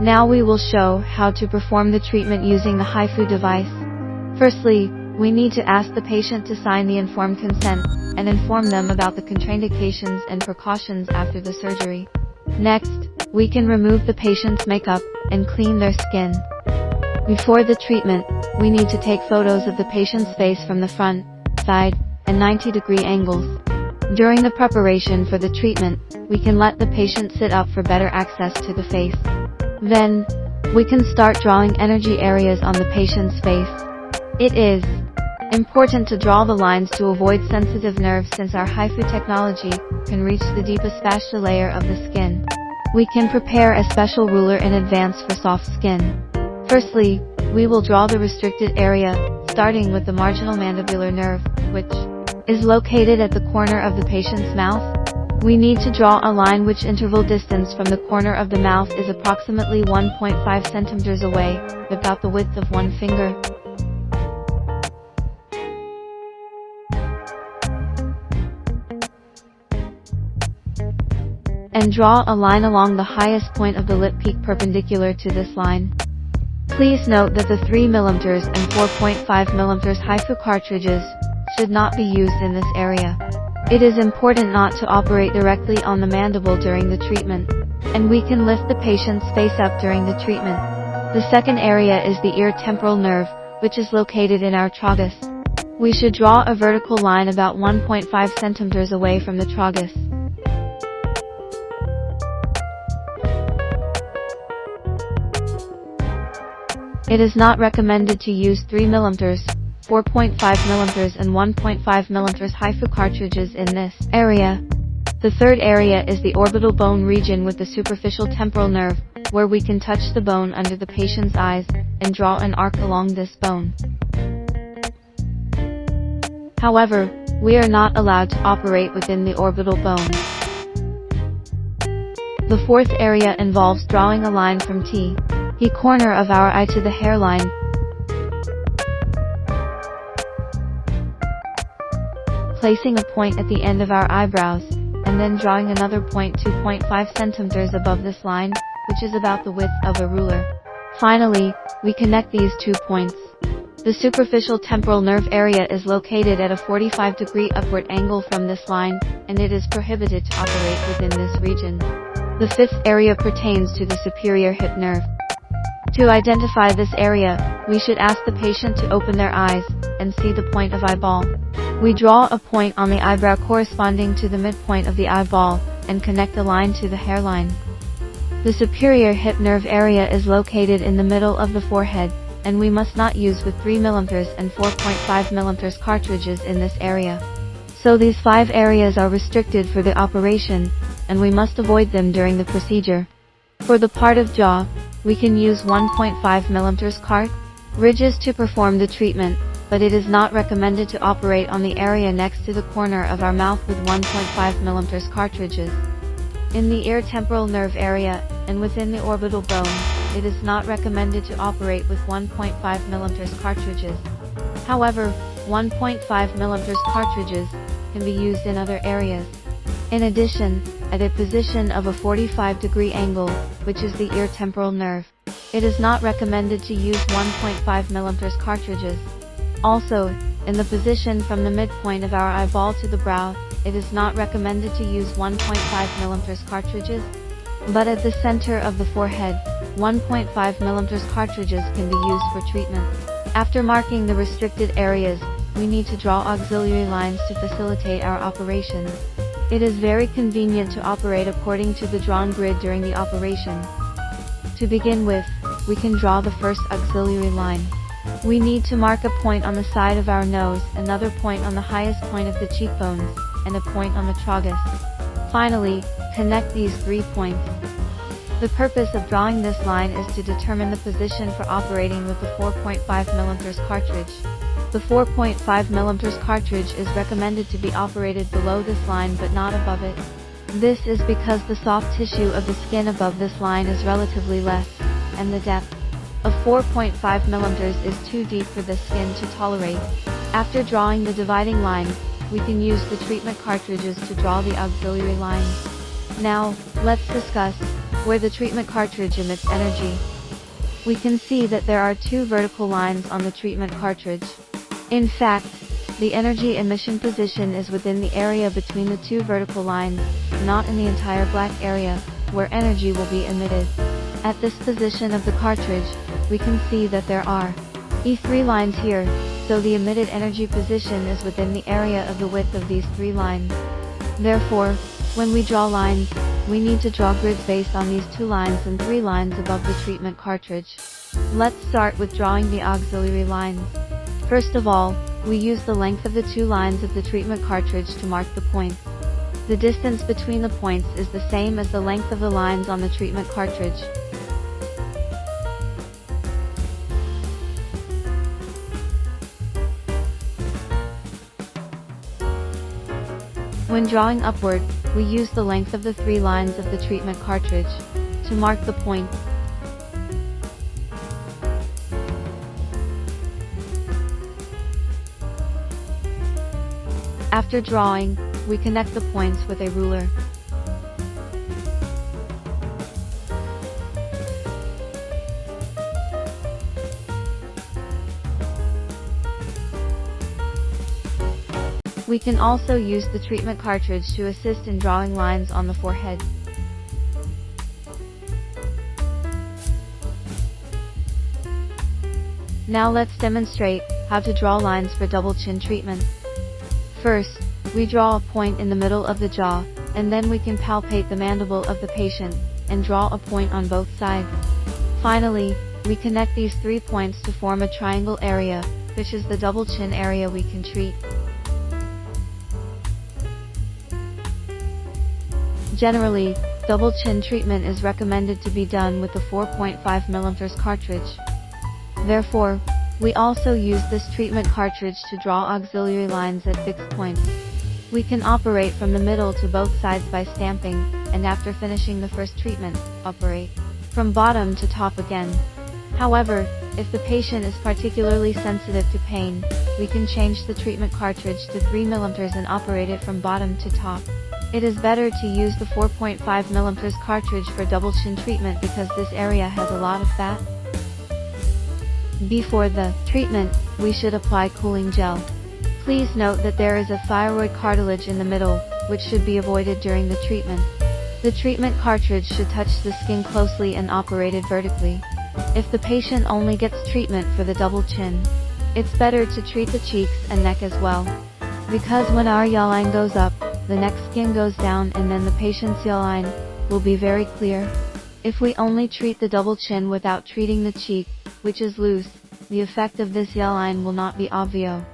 Now we will show how to perform the treatment using the HIFU device. Firstly, we need to ask the patient to sign the informed consent, and inform them about the contraindications and precautions after the surgery. Next, we can remove the patient's makeup, and clean their skin. Before the treatment, we need to take photos of the patient's face from the front, side, and 90-degree angles. During the preparation for the treatment, we can let the patient sit up for better access to the face. Then, we can start drawing energy areas on the patient's face. It is important to draw the lines to avoid sensitive nerves since our HIFU technology can reach the deepest fascia layer of the skin. We can prepare a special ruler in advance for soft skin. Firstly, we will draw the restricted area, starting with the marginal mandibular nerve, which is located at the corner of the patient's mouth. We need to draw a line which interval distance from the corner of the mouth is approximately 1.5 centimeters away, about the width of one finger. And draw a line along the highest point of the lip peak perpendicular to this line. Please note that the 3mm and 4.5mm HIFU cartridges should not be used in this area. It is important not to operate directly on the mandible during the treatment, and we can lift the patient's face up during the treatment. The second area is the ear temporal nerve, which is located in our tragus. We should draw a vertical line about 1.5 centimeters away from the tragus. It is not recommended to use 3mm, 4.5mm and 1.5mm HIFU cartridges in this area. The third area is the orbital bone region with the superficial temporal nerve, where we can touch the bone under the patient's eyes, and draw an arc along this bone. However, we are not allowed to operate within the orbital bone. The fourth area involves drawing a line from T corner of our eye to the hairline. Placing a point at the end of our eyebrows, and then drawing another point 2.5 centimeters above this line, which is about the width of a ruler. Finally, we connect these 2 points. The superficial temporal nerve area is located at a 45-degree upward angle from this line, and it is prohibited to operate within this region. The fifth area pertains to the superior hip nerve. To identify this area, we should ask the patient to open their eyes, and see the point of eyeball. We draw a point on the eyebrow corresponding to the midpoint of the eyeball, and connect a line to the hairline. The superior hip nerve area is located in the middle of the forehead, and we must not use with 3mm and 4.5mm cartridges in this area. So these 5 areas are restricted for the operation, and we must avoid them during the procedure. For the part of jaw, we can use 1.5mm cartridges to perform the treatment, but it is not recommended to operate on the area next to the corner of our mouth with 1.5mm cartridges. In the ear temporal nerve area, and within the orbital bone, it is not recommended to operate with 1.5mm cartridges. However, 1.5mm cartridges can be used in other areas. In addition, at a position of a 45-degree angle, which is the ear temporal nerve, it is not recommended to use 1.5mm cartridges. Also, in the position from the midpoint of our eyeball to the brow, it is not recommended to use 1.5mm cartridges. But at the center of the forehead, 1.5mm cartridges can be used for treatment. After marking the restricted areas, we need to draw auxiliary lines to facilitate our operations. It is very convenient to operate according to the drawn grid during the operation. To begin with, we can draw the first auxiliary line. We need to mark a point on the side of our nose, another point on the highest point of the cheekbones, and a point on the tragus. Finally, connect these 3 points. The purpose of drawing this line is to determine the position for operating with the 4.5mm cartridge. The 4.5mm cartridge is recommended to be operated below this line but not above it. This is because the soft tissue of the skin above this line is relatively less, and the depth of 4.5mm is too deep for the skin to tolerate. After drawing the dividing line, we can use the treatment cartridges to draw the auxiliary lines. Now, let's discuss where the treatment cartridge emits energy. We can see that there are 2 vertical lines on the treatment cartridge. In fact, the energy emission position is within the area between the 2 vertical lines, not in the entire black area, where energy will be emitted. At this position of the cartridge, we can see that there are E3 lines here, so the emitted energy position is within the area of the width of these 3 lines. Therefore, when we draw lines, we need to draw grids based on these 2 lines and 3 lines above the treatment cartridge. Let's start with drawing the auxiliary lines. First of all, we use the length of the 2 lines of the treatment cartridge to mark the points. The distance between the points is the same as the length of the lines on the treatment cartridge. When drawing upward, we use the length of the 3 lines of the treatment cartridge to mark the point. After drawing, we connect the points with a ruler. We can also use the treatment cartridge to assist in drawing lines on the forehead. Now let's demonstrate how to draw lines for double chin treatment. First, we draw a point in the middle of the jaw, and then we can palpate the mandible of the patient, and draw a point on both sides. Finally, we connect these 3 points to form a triangle area, which is the double chin area we can treat. Generally, double chin treatment is recommended to be done with the 4.5mm cartridge. Therefore, we also use this treatment cartridge to draw auxiliary lines at fixed points. We can operate from the middle to both sides by stamping, and after finishing the first treatment, operate from bottom to top again. However, if the patient is particularly sensitive to pain, we can change the treatment cartridge to 3mm and operate it from bottom to top. It is better to use the 4.5mm cartridge for double chin treatment because this area has a lot of fat. Before the treatment, we should apply cooling gel. Please note that there is a thyroid cartilage in the middle, which should be avoided during the treatment. The treatment cartridge should touch the skin closely and operated vertically. If the patient only gets treatment for the double chin, it's better to treat the cheeks and neck as well. Because when our jawline goes up, the neck skin goes down and then the patient's jawline will be very clear. If we only treat the double chin without treating the cheek, which is loose, the effect of this jawline will not be obvious.